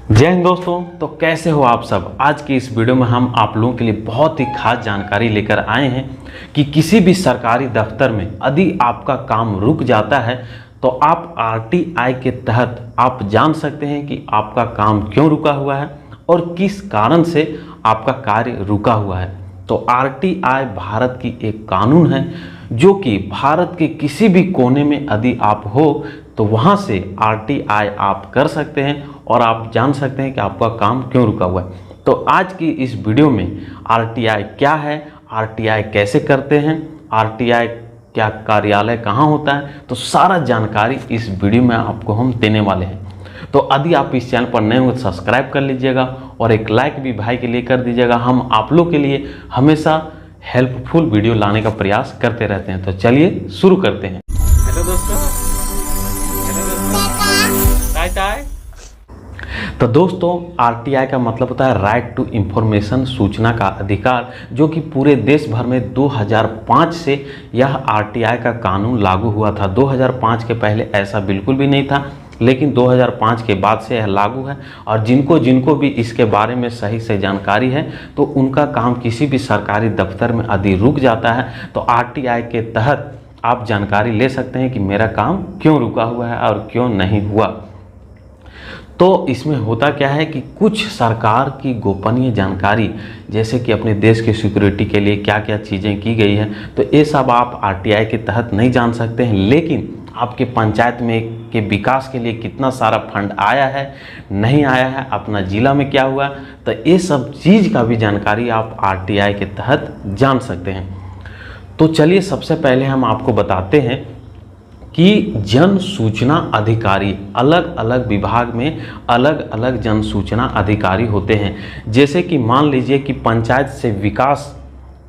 जय हिंद दोस्तों। तो कैसे हो आप सब। आज की इस वीडियो में हम आप लोगों के लिए बहुत ही खास जानकारी लेकर आए हैं कि किसी भी सरकारी दफ्तर में यदि आपका काम रुक जाता है तो आप आरटीआई के तहत आप जान सकते हैं कि आपका काम क्यों रुका हुआ है और किस कारण से आपका कार्य रुका हुआ है। तो आरटीआई भारत की एक कानून है जो कि भारत के किसी भी कोने में यदि आप हो तो वहाँ से आरटीआई आप कर सकते हैं और आप जान सकते हैं कि आपका काम क्यों रुका हुआ है। तो आज की इस वीडियो में आरटीआई क्या है, आरटीआई कैसे करते हैं, आरटीआई क्या कार्यालय कहाँ होता है, तो सारा जानकारी इस वीडियो में आपको हम देने वाले हैं। तो यदि आप इस चैनल पर नए हो तो सब्सक्राइब कर लीजिएगा और एक लाइक भी भाई के लिए कर दीजिएगा। हम आप लोग के लिए हमेशा हेल्पफुल वीडियो लाने का प्रयास करते रहते हैं। तो चलिए शुरू करते हैं। हेलो दोस्तों, तो दोस्तों आरटीआई का मतलब होता है राइट टू इंफॉर्मेशन, सूचना का अधिकार, जो कि पूरे देश भर में 2005 से यह आरटीआई का कानून लागू हुआ था। 2005 के पहले ऐसा बिल्कुल भी नहीं था, लेकिन 2005 के बाद से यह लागू है। और जिनको जिनको भी इसके बारे में सही से जानकारी है तो उनका काम किसी भी सरकारी दफ्तर में यदि रुक जाता है तो आरटीआई के तहत आप जानकारी ले सकते हैं कि मेरा काम क्यों रुका हुआ है और क्यों नहीं हुआ। तो इसमें होता क्या है कि कुछ सरकार की गोपनीय जानकारी, जैसे कि अपने देश की सिक्योरिटी के लिए क्या क्या चीज़ें की गई है, तो ये सब आप आरटीआई के तहत नहीं जान सकते हैं। लेकिन आपके पंचायत में के विकास के लिए कितना सारा फंड आया है, नहीं आया है, अपना ज़िला में क्या हुआ, तो ये सब चीज़ का भी जानकारी आप आरटीआई के तहत जान सकते हैं। तो चलिए सबसे पहले हम आपको बताते हैं कि जन सूचना अधिकारी, अलग अलग विभाग में अलग अलग जन सूचना अधिकारी होते हैं। जैसे कि मान लीजिए कि पंचायत से विकास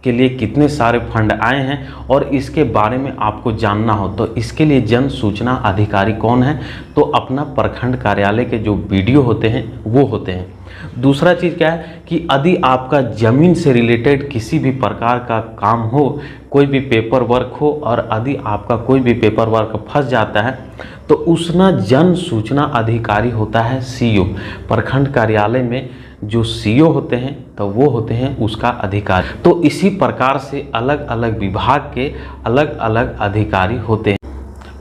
के लिए कितने सारे फंड आए हैं और इसके बारे में आपको जानना हो तो इसके लिए जन सूचना अधिकारी कौन है, तो अपना प्रखंड कार्यालय के जो बीडीओ होते हैं वो होते हैं। दूसरा चीज़ क्या है कि यदि आपका ज़मीन से रिलेटेड किसी भी प्रकार का काम हो, कोई भी पेपर वर्क हो और यदि आपका कोई भी पेपर वर्क फंस जाता है तो उसना जन सूचना अधिकारी होता है सीओ। प्रखंड कार्यालय में जो सीओ होते हैं तो वो होते हैं उसका अधिकारी। तो इसी प्रकार से अलग अलग विभाग के अलग अलग अधिकारी होते हैं।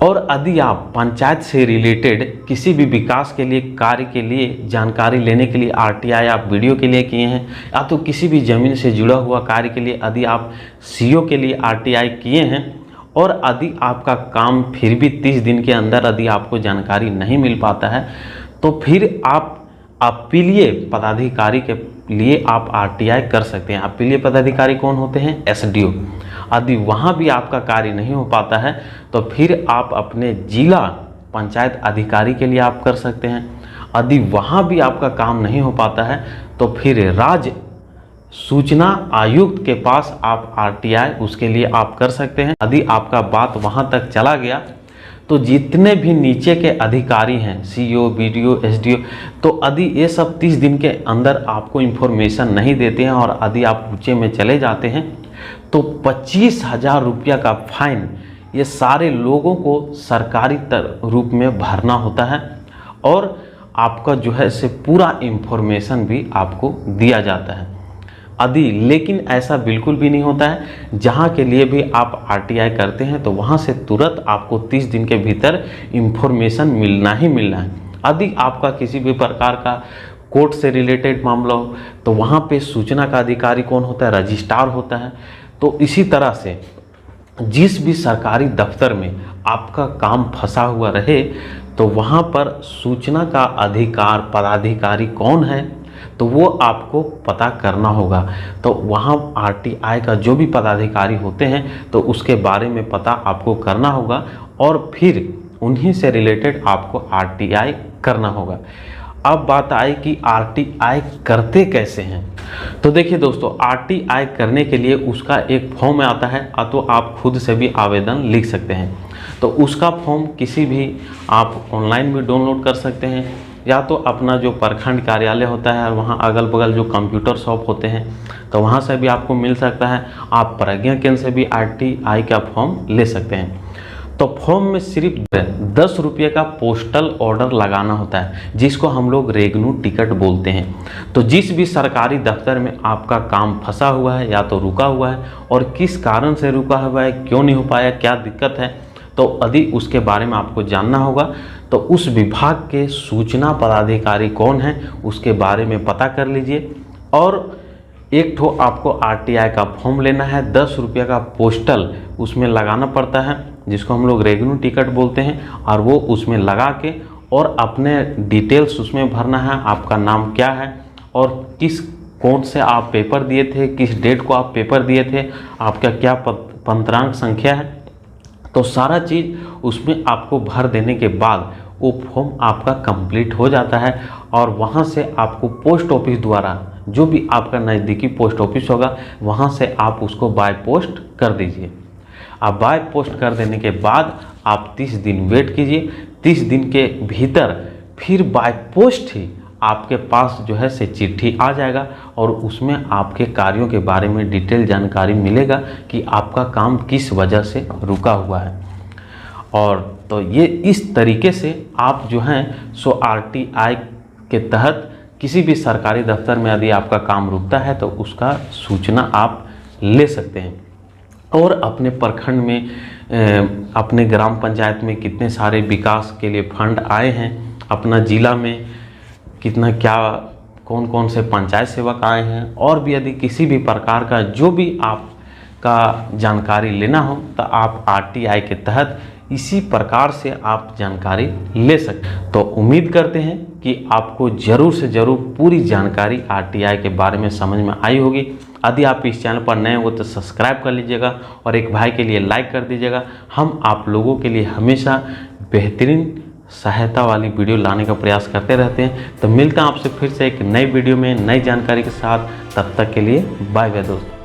और यदि आप पंचायत से रिलेटेड किसी भी विकास के लिए, कार्य के लिए जानकारी लेने के लिए आरटीआई आप वीडियो के लिए किए हैं, या तो किसी भी ज़मीन से जुड़ा हुआ कार्य के लिए यदि आप सीओ के लिए आरटीआई किए हैं और यदि आपका काम फिर भी 30 दिन के अंदर यदि आपको जानकारी नहीं मिल पाता है तो फिर आप अपीलीय पदाधिकारी के लिए आप आरटीआई कर सकते हैं। अपीलीय पदाधिकारी कौन होते हैं? एसडीओ। यदि वहाँ भी आपका कार्य नहीं हो पाता है तो फिर आप अपने जिला पंचायत अधिकारी के लिए आप कर सकते हैं। यदि वहाँ भी आपका काम नहीं हो पाता है तो फिर राज्य सूचना आयुक्त के पास आप आरटीआई उसके लिए आप कर सकते हैं। यदि आपका बात वहाँ तक चला गया तो जितने भी नीचे के अधिकारी हैं, सीईओ, बीडीओ, एसडीओ, तो यदि ये सब 30 दिन के अंदर आपको इन्फॉर्मेशन नहीं देते हैं और यदि आप ऊंचे में चले जाते हैं तो 25,000 रुपया का फाइन ये सारे लोगों को सरकारी रूप में भरना होता है और आपका जो है से पूरा इन्फॉर्मेशन भी आपको दिया जाता है। यदि लेकिन ऐसा बिल्कुल भी नहीं होता है, जहाँ के लिए भी आप आरटीआई करते हैं तो वहाँ से तुरंत आपको 30 दिन के भीतर इन्फॉर्मेशन मिलना ही मिलना है। यदि आपका किसी भी प्रकार का कोर्ट से रिलेटेड मामला हो तो वहाँ पे सूचना का अधिकारी कौन होता है? रजिस्ट्रार होता है। तो इसी तरह से जिस भी सरकारी दफ्तर में आपका काम फंसा हुआ रहे तो वहाँ पर सूचना का अधिकार पदाधिकारी कौन है तो वो आपको पता करना होगा। तो वहाँ आरटीआई का जो भी पदाधिकारी होते हैं तो उसके बारे में पता आपको करना होगा और फिर उन्हीं से रिलेटेड आपको आरटीआई करना होगा। अब बात आई कि आरटीआई करते कैसे हैं। तो देखिए दोस्तों, आरटीआई करने के लिए उसका एक फॉर्म आता है, तो आप खुद से भी आवेदन लिख सकते हैं। तो उसका फॉर्म किसी भी आप ऑनलाइन भी डाउनलोड कर सकते हैं या तो अपना जो प्रखंड कार्यालय होता है वहाँ अगल बगल जो कंप्यूटर शॉप होते हैं तो वहाँ से भी आपको मिल सकता है। आप प्रज्ञा केंद्र से भी आरटीआई का फॉर्म ले सकते हैं। तो फॉर्म में सिर्फ 10 रुपये का पोस्टल ऑर्डर लगाना होता है, जिसको हम लोग रेगनू टिकट बोलते हैं। तो जिस भी सरकारी दफ्तर में आपका काम फंसा हुआ है या तो रुका हुआ है, और किस कारण से रुका हुआ है, क्यों नहीं हो पाया, क्या दिक्कत है, तो यदि उसके बारे में आपको जानना होगा तो उस विभाग के सूचना पदाधिकारी कौन है उसके बारे में पता कर लीजिए। और एक ठो आपको आरटीआई का फॉर्म लेना है, 10 रुपये का पोस्टल उसमें लगाना पड़ता है, जिसको हम लोग रेगनू टिकट बोलते हैं, और वो उसमें लगा के और अपने डिटेल्स उसमें भरना है। आपका नाम क्या है और कौन से आप पेपर दिए थे, किस डेट को आप पेपर दिए थे, आपका क्या पंत्रांक संख्या है, तो सारा चीज़ उसमें आपको भर देने के बाद वो फॉर्म आपका कंप्लीट हो जाता है। और वहाँ से आपको पोस्ट ऑफिस द्वारा, जो भी आपका नज़दीकी पोस्ट ऑफिस होगा, वहाँ से आप उसको बाय पोस्ट कर दीजिए। आप बाय पोस्ट कर देने के बाद आप 30 दिन वेट कीजिए। 30 दिन के भीतर फिर बाय पोस्ट ही आपके पास जो है से चिट्ठी आ जाएगा, और उसमें आपके कार्यों के बारे में डिटेल जानकारी मिलेगा कि आपका काम किस वजह से रुका हुआ है। और तो ये इस तरीके से आप जो हैं सो आरटीआई के तहत किसी भी सरकारी दफ्तर में यदि आपका काम रुकता है तो उसका सूचना आप ले सकते हैं। और अपने प्रखंड में, अपने ग्राम पंचायत में कितने सारे विकास के लिए फंड आए हैं, अपना जिला में कितना क्या, कौन कौन से पंचायत सेवक आए हैं, और भी यदि किसी भी प्रकार का जो भी आपका जानकारी लेना हो तो आप आरटीआई के तहत इसी प्रकार से आप जानकारी ले सकते हैं। तो उम्मीद करते हैं कि आपको ज़रूर से ज़रूर पूरी जानकारी आरटीआई के बारे में समझ में आई होगी। यदि आप इस चैनल पर नए हो तो सब्सक्राइब कर लीजिएगा और एक भाई के लिए लाइक कर दीजिएगा। हम आप लोगों के लिए हमेशा बेहतरीन सहायता वाली वीडियो लाने का प्रयास करते रहते हैं। तो मिलता हैं आपसे फिर से एक नई वीडियो में नई जानकारी के साथ। तब तक के लिए बाय बाय दोस्तों।